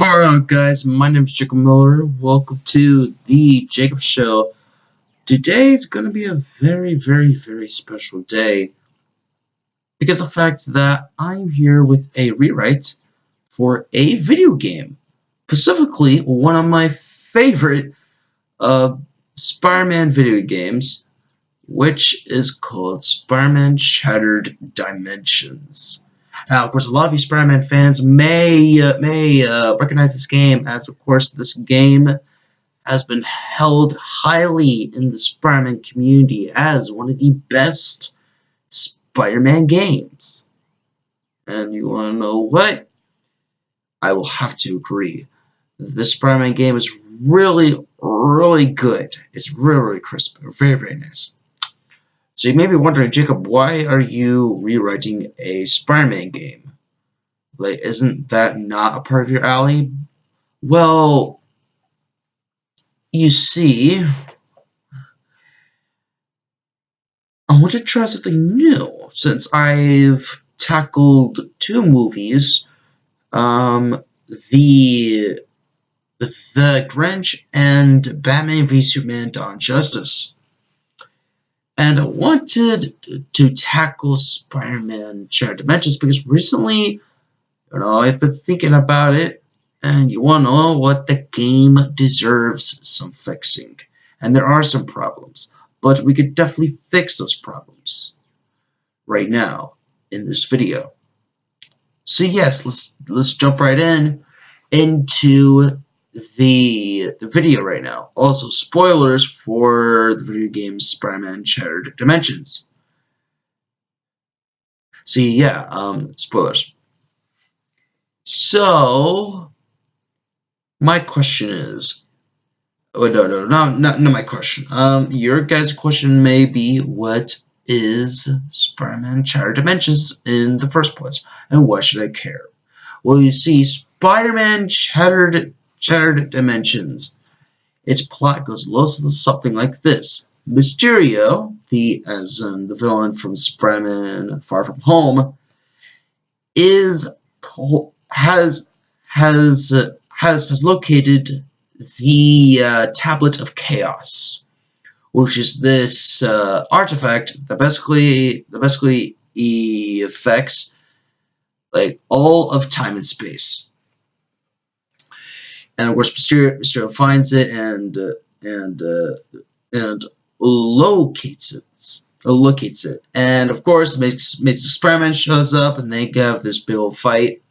Far out, guys. My name is Jacob Miller. Welcome to the Jacob Show. Today is going to be a very special day because of the fact that I'm here with a rewrite for a video game, specifically one of my favorite uh, Spider-Man video games, which is called Spider-Man Shattered Dimensions. Now, of course, a lot of you Spider-Man fans may recognize this game, as of course this game has been held highly in the Spider-Man community as one of the best Spider-Man games. And you want to know what? I will have to agree. This Spider-Man game is really good. It's really crisp, very nice. So you may be wondering, Jacob, why are you rewriting a Spider-Man game? Like, isn't that not a part of your alley? Well, you see, I want to try something new since I've tackled two movies, the Grinch and Batman v Superman: Dawn of Justice. And I wanted to tackle Spider-Man Shattered Dimensions because recently, I've been thinking about it, and you want to know what? The game deserves some fixing. And there are some problems, but we could definitely fix those problems right now in this video. So yes, let's jump right into the video right now. Also, spoilers for the video game Spider-Man Shattered Dimensions. See, yeah, spoilers. So, my question is, not my question. Your guys' question may be, what is Spider-Man Shattered Dimensions in the first place, and why should I care? Well, you see, Spider-Man Shattered Dimensions, its plot goes something like this. Mysterio, the villain from Spider-Man Far From Home, has located the Tablet of Chaos, which is this artifact that basically affects like all of time and space. And of course, Mysterio finds it and locates it. And of course, makes Spider-Man shows up, and they have this big old fight.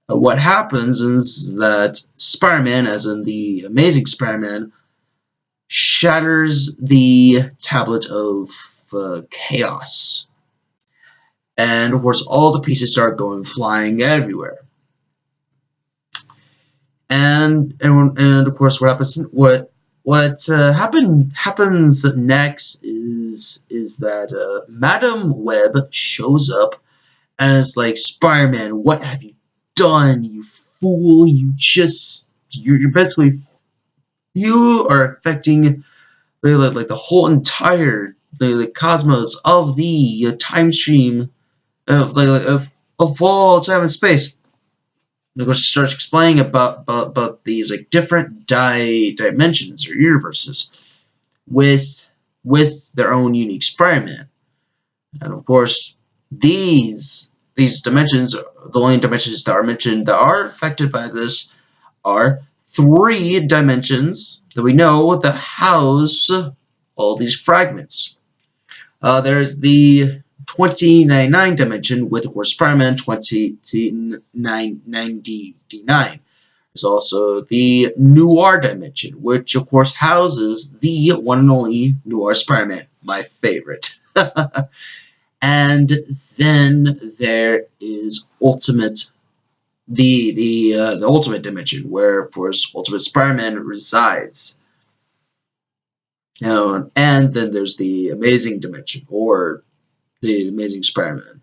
What happens is that Spider-Man, as in the Amazing Spider-Man, shatters the Tablet of Chaos. And of course, all the pieces start going flying everywhere. And of course, what happens next is that Madam Web shows up and is like, Spider-Man, what have you done, you fool? You're basically, you are affecting like the whole entire the cosmos of the time stream of all time and space. Of course, starts explaining about these like different dimensions or universes with their own unique Spider-Man. And of course, these dimensions, the only dimensions that are mentioned that are affected by this, are three dimensions that we know that house all these fragments. There's the 2099 dimension with, of course, Spider-Man 2099. There's also the Noir dimension, which of course houses the one and only Noir Spider-Man, my favorite. And then there is the Ultimate dimension, where of course Ultimate Spider-Man resides. And then there's the Amazing dimension, or the Amazing Spider-Man.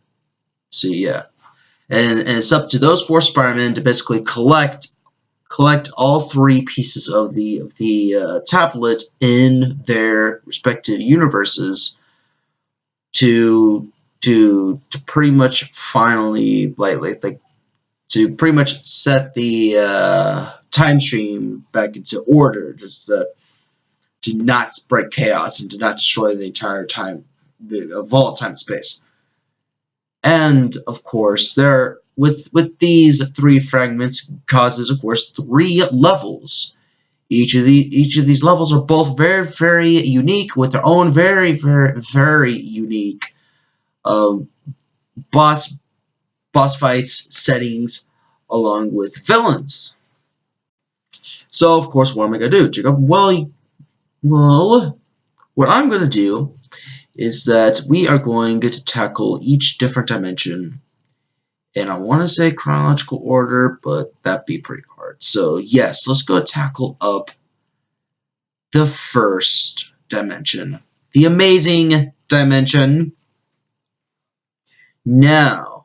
So yeah, and it's up to those four Spider-Men to basically collect all three pieces of the tablet in their respective universes to pretty much finally like to pretty much set the time stream back into order, just to not spread chaos and to not destroy the entire time, of all time and space. And of course, there with these 3 fragments causes, of course, 3 levels. Each of these levels are both very unique with their own very unique um, boss fights, settings, along with villains. So of course, what am I gonna do, Jacob? Well, what I'm gonna do is that we are going to tackle each different dimension. And I want to say chronological order, but that'd be pretty hard. So yes, let's go tackle up the first dimension, the amazing dimension. Now,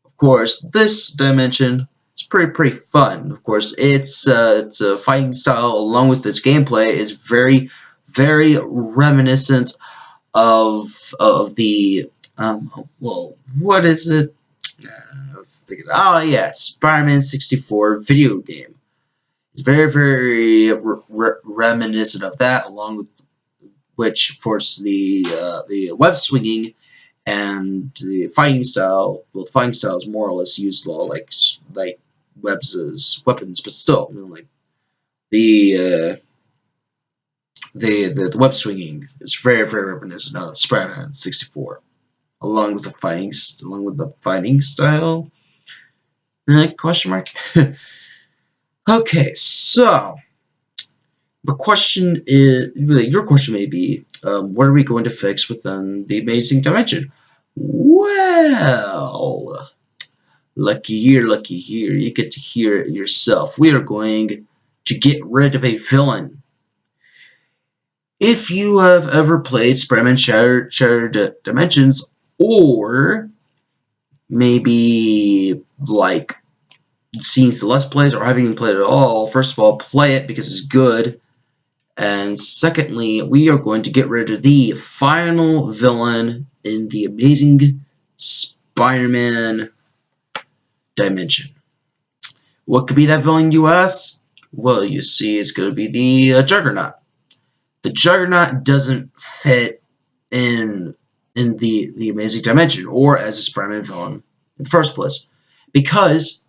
of course, this dimension is pretty fun. Of course, it's a fighting style along with its gameplay is very reminiscent of the well, what is it? I was thinking, oh yeah, Spider-Man 64 video game. It's very reminiscent of that, along with which, of course, the web swinging and the fighting style. Well, the fighting style is more or less used like webs as weapons, but still, like the the web swinging is very reminiscent of Spider-Man 64, along with the fighting style. Question mark. Okay, so the question is, really, your question may be, what are we going to fix within the amazing dimension? Well, lucky here, you get to hear it yourself. We are going to get rid of a villain. If you have ever played Spider-Man Shattered Dimensions, or maybe like seen the Let's Plays or haven't even played it at all, first of all, play it because it's good. And secondly, we are going to get rid of the final villain in the amazing Spider-Man dimension. What could be that villain, you ask? Well, you see, it's going to be the Juggernaut. The Juggernaut doesn't fit in the amazing dimension or as a Spider-Man villain in the first place, because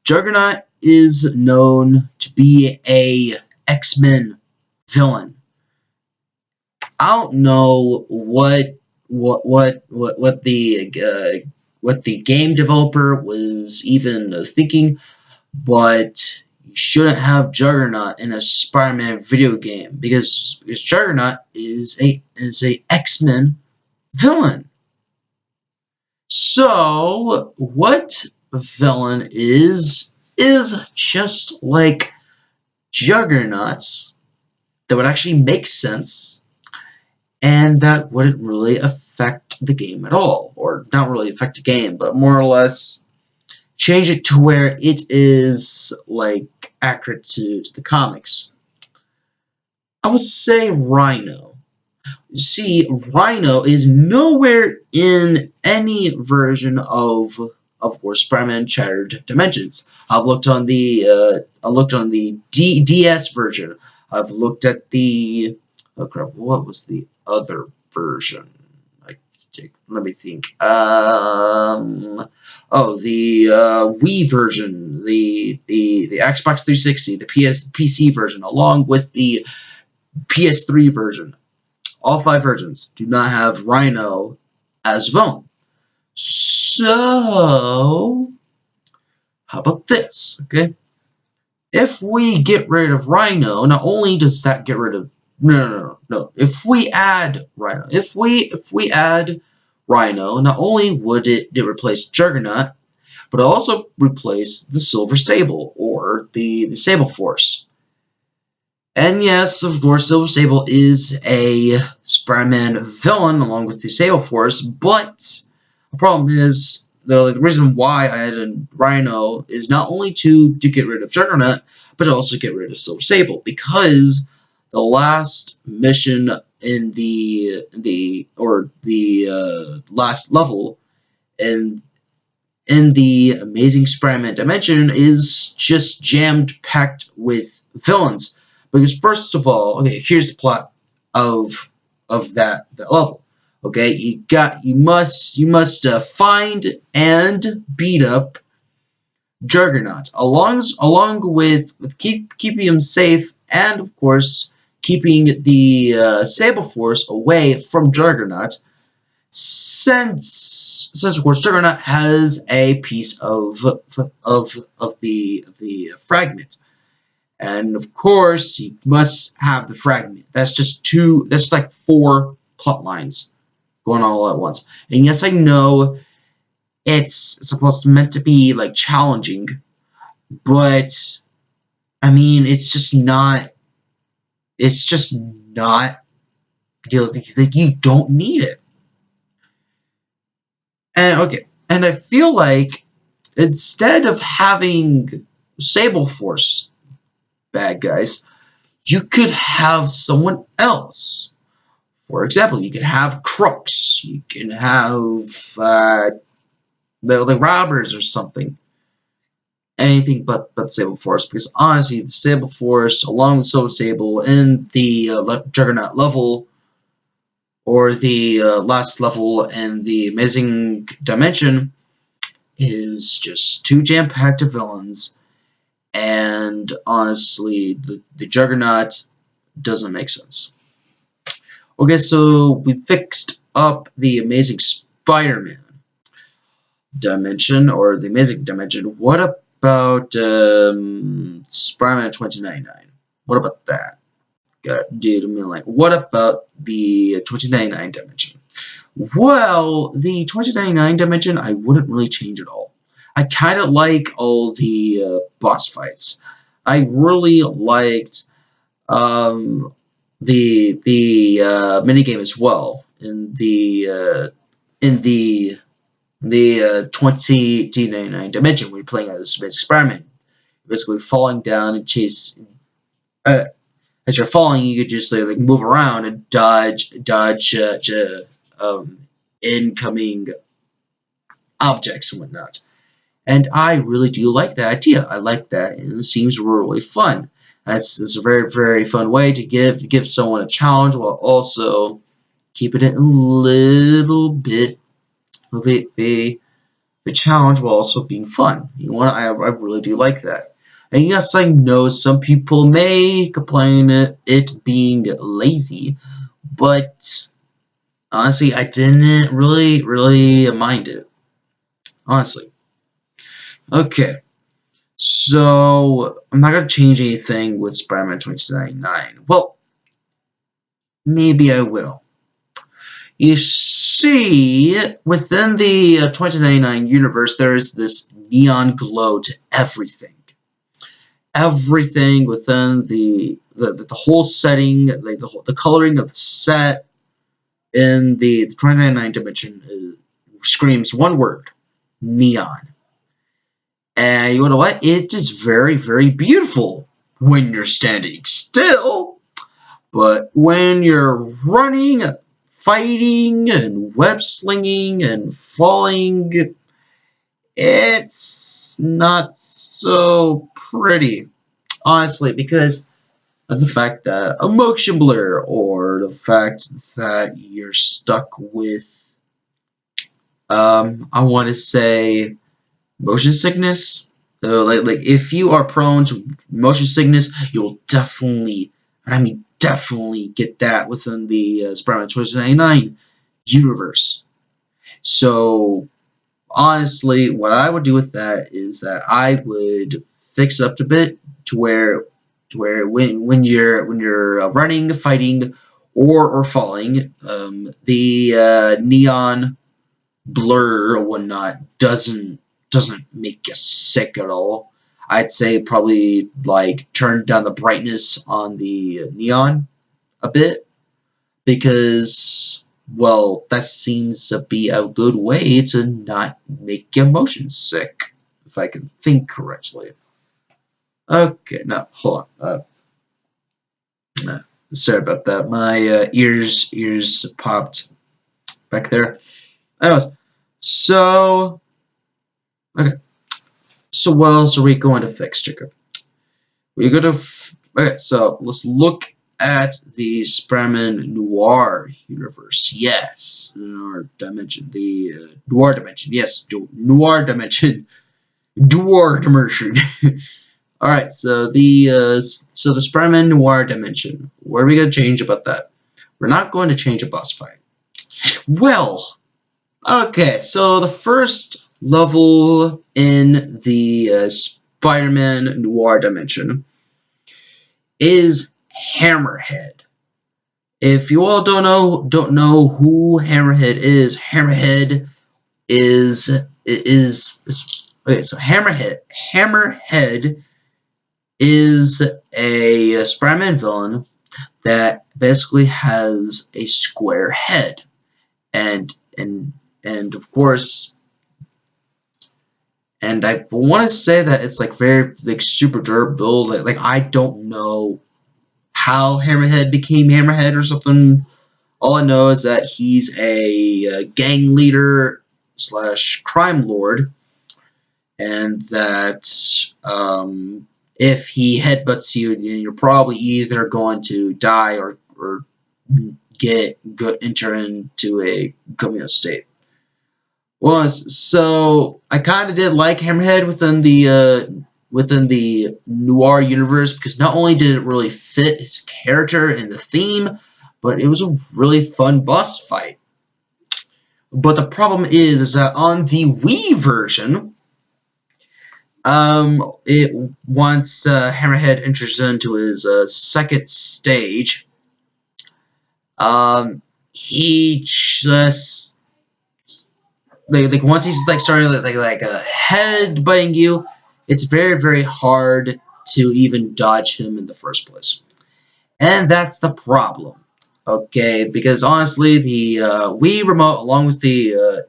Juggernaut is known to be a X-Men villain. I don't know what the game developer was even thinking, but you shouldn't have Juggernaut in a Spider-Man video game because Juggernaut is a X-Men villain. So what villain is just like Juggernauts that would actually make sense and that wouldn't really affect the game at all, or not really affect the game, but more or less change it to where it is like accurate to the comics. I would say Rhino. See, Rhino is nowhere in any version of course, Spider-Man Shattered Dimensions. I've looked on the DS version. I've looked at the what was the other version? Let me think. The Wii version, the Xbox 360, the PC version, along with the PS3 version. All 5 versions do not have Rhino as villain. So, how about this? Okay, if we get rid of Rhino, not only does that get rid of no. If we add Rhino, if we add Rhino, not only would it replace Juggernaut, but it also replace the Silver Sable or the Sable Force. And yes, of course, Silver Sable is a Spider-Man villain along with the Sable Force, but the problem is, the reason why I added Rhino is not only to get rid of Juggernaut, but also get rid of Silver Sable, because the last mission in the last level in in the Amazing Spider-Man dimension is just jammed packed with villains. Because first of all, okay, here's the plot of the level. Okay, you must find and beat up Juggernaut, along with keeping him safe, and of course keeping the Sable Force away from Juggernaut, since of course Juggernaut has a piece of the fragment, and of course he must have the fragment. That's just two. That's like four plot lines going all at once. And yes, I know it's supposed to meant to be like challenging, but I mean it's just not. It's just not. Like you don't need it. And okay, and I feel like instead of having Sable Force bad guys, you could have someone else. For example, you could have crooks. You can have the robbers or something. Anything but Sable Force, because honestly, the Sable Force, along with Silver Sable, in the Juggernaut level, or the last level in the Amazing Dimension, is just too jam-packed of villains, and honestly, the Juggernaut doesn't make sense. Okay, so we fixed up the Amazing Spider-Man dimension, or the Amazing Dimension. What about Spider-Man 2099? What about that? Dude, I mean, like, what about the 2099 dimension? Well, the 2099 dimension, I wouldn't really change at all. I kind of like all the boss fights. I really liked the minigame as well in the 2099 dimension when you're playing as Space Experiment. Basically falling down and chase. As you're falling, you could just like move around and dodge incoming objects and whatnot. And I really do like that idea. I like that, and it seems really fun. That's a very very fun way to give someone a challenge while also keeping it a little bit of a challenge while also being fun. You know what? I really do like that. And yes, I know some people may complain it being lazy, but honestly, I didn't really mind it. Honestly. Okay. So, I'm not going to change anything with Spider-Man 2099. Well, maybe I will. You see, within the 2099 universe, there is this neon glow to everything. Everything within the whole setting, like the coloring of the set in the 2099 dimension screams one word: neon. And you know what? It is very, very beautiful when you're standing still, but when you're running, fighting, and web slinging and falling, it's not so pretty, honestly, because of the fact that a motion blur, or the fact that you're stuck with, I want to say, motion sickness. Like if you are prone to motion sickness, you'll definitely, and I mean definitely, get that within the Spider-Man 2099 universe. So honestly, what I would do with that is that I would fix it up a bit to where when you're running, fighting, or falling, the neon blur or whatnot doesn't make you sick at all. I'd say probably like turn down the brightness on the neon a bit, because well, that seems to be a good way to not make your motion sick, if I can think correctly. Okay, now hold on. Sorry about that. My ears popped back there. Anyways, so Okay. So what else are we going to fix, Jacob? We're going to... Okay, so let's look at the Spider-Man Noir universe. Yes, Noir dimension. The Noir dimension. Yes, Noir dimension. Noir dimension. All right, so the Spider-Man Noir dimension. What are we going to change about that? We're not going to change a boss fight. Well, okay, so the first level in the Spider-Man Noir dimension is Hammerhead. If you all don't know who Hammerhead is okay. So Hammerhead is a Spider-Man villain that basically has a square head, and and and of course, and I want to say that it's like very like super durable. Like I don't know how Hammerhead became Hammerhead or something. All I know is that he's a gang leader slash crime lord, and that if he headbutts you, then you're probably either going to die or enter into a comatose state. Well, so I kind of did like Hammerhead within the noir universe because not only did it really fit his character and the theme, but it was a really fun boss fight. But the problem is that on the Wii version, it once Hammerhead enters into his second stage, he just like once he's like starting like head butting you, it's very hard to even dodge him in the first place, and that's the problem. Okay, because honestly, the Wii remote along with the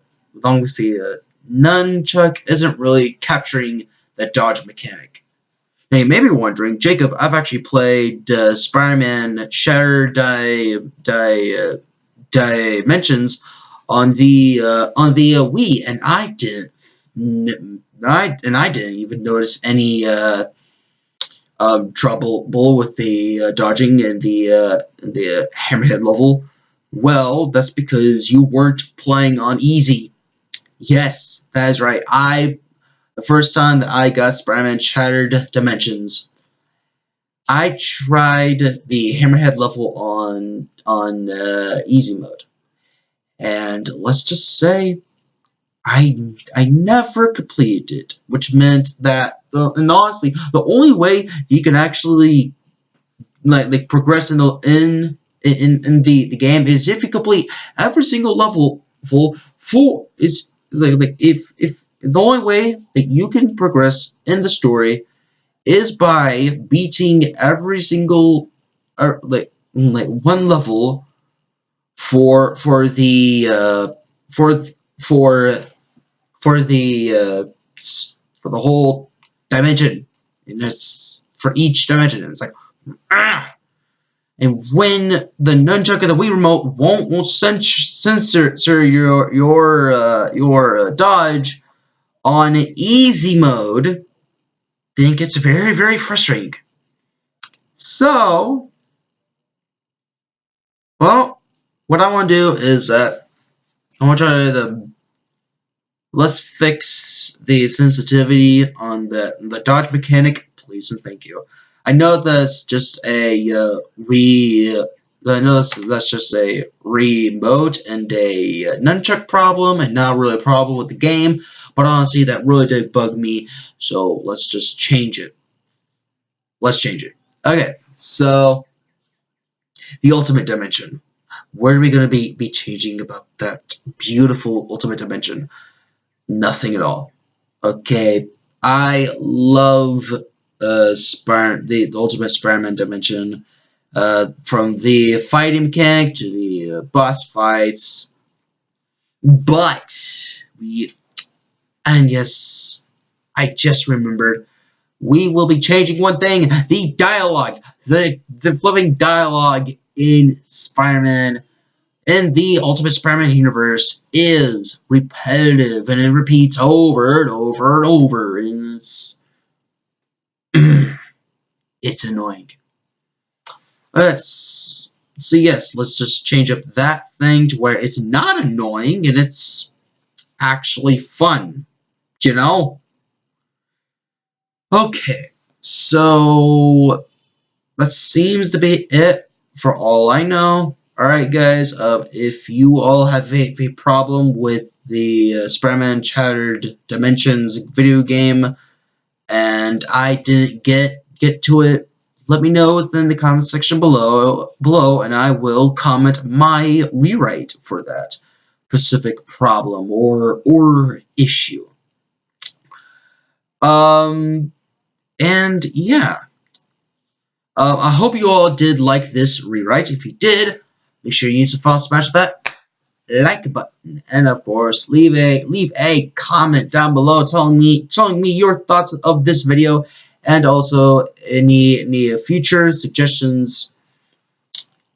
nunchuck isn't really capturing the dodge mechanic. Now you may be wondering, Jacob, I've actually played Spider-Man Shattered Dimensions on the Wii, and I didn't even notice any trouble with the dodging and the Hammerhead level. Well, that's because you weren't playing on easy. Yes, that is right. The first time that I got Spider-Man Shattered Dimensions, I tried the Hammerhead level on easy mode, and let's just say I never completed it, which meant that and honestly, the only way you can actually like progress in the game is if you complete every single level full is like if the only way that you can progress in the story is by beating every single like one level for the for for for the for the whole dimension, and it's for each dimension. And it's like ah. And when the nunchuck of the Wii remote won't censor your dodge on easy mode, then it gets very frustrating. So, well, what I want to do is I want to try to let's fix the sensitivity on the dodge mechanic, please and thank you. I know that's just a I know that's just a remote and a nunchuck problem, and not really a problem with the game. But honestly, that really did bug me. So let's just change it. Let's change it. Okay, so the ultimate dimension. What are we going to be changing about that beautiful ultimate dimension? Nothing at all. Okay, I love the Ultimate Spider-Man dimension. From the fighting mechanic to the boss fights, but we and yes, I just remembered we will be changing one thing: the dialogue, the flipping dialogue in Spider-Man in the Ultimate Spider-Man universe is repetitive, and it repeats over and over and over, and it's annoying. So yes, let's just change up that thing to where it's not annoying and it's actually fun, you know? Okay, so that seems to be it for all I know. Alright guys, if you all have a problem with the Spider-Man Shattered Dimensions video game and I didn't get to it, let me know within the comment section below and I will comment my rewrite for that specific problem or issue. And yeah. I hope you all did like this rewrite. If you did, make sure you use the follow, smash that like button, and of course, leave a comment down below telling me your thoughts of this video, and also any future suggestions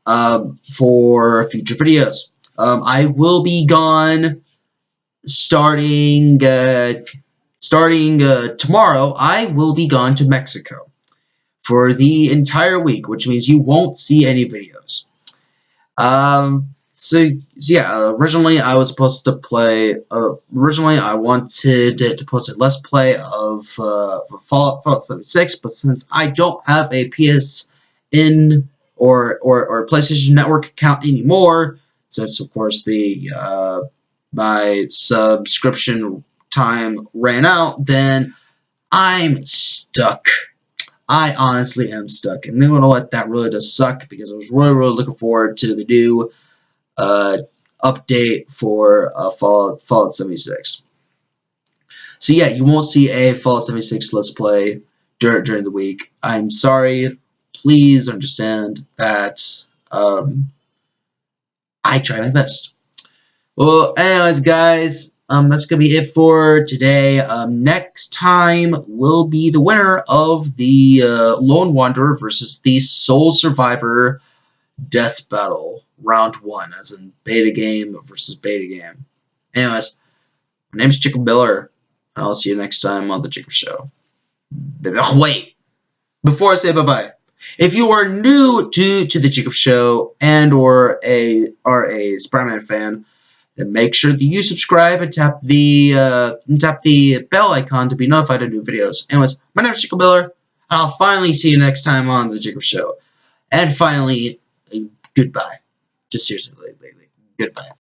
for future videos. I will be gone starting tomorrow. I will be gone to Mexico for the entire week, which means you won't see any videos. So yeah, originally I was supposed to play, originally I wanted to post a Let's Play of Fallout 76, but since I don't have a PSN or PlayStation Network account anymore, since of course the my subscription time ran out, then I'm stuck. I honestly am stuck, and then you know what? That really does suck because I was really looking forward to the new update for Fallout 76. So yeah, you won't see a Fallout 76 Let's Play during the week. I'm sorry. Please understand that I try my best. Well, anyways, guys, that's gonna be it for today. Next time will be the winner of the Lone Wanderer versus the Sole Survivor Death Battle Round 1, as in beta game versus beta game. Anyways, my name's Jacob Miller, and I'll see you next time on the Jacob Show. Wait, before I say bye-bye, if you are new to the Jacob Show and or a Spider-Man fan, then make sure that you subscribe and tap the bell icon to be notified of new videos. Anyways, my name is Jacob Miller, and I'll finally see you next time on the Jacob Show. And finally, goodbye. Just seriously, goodbye.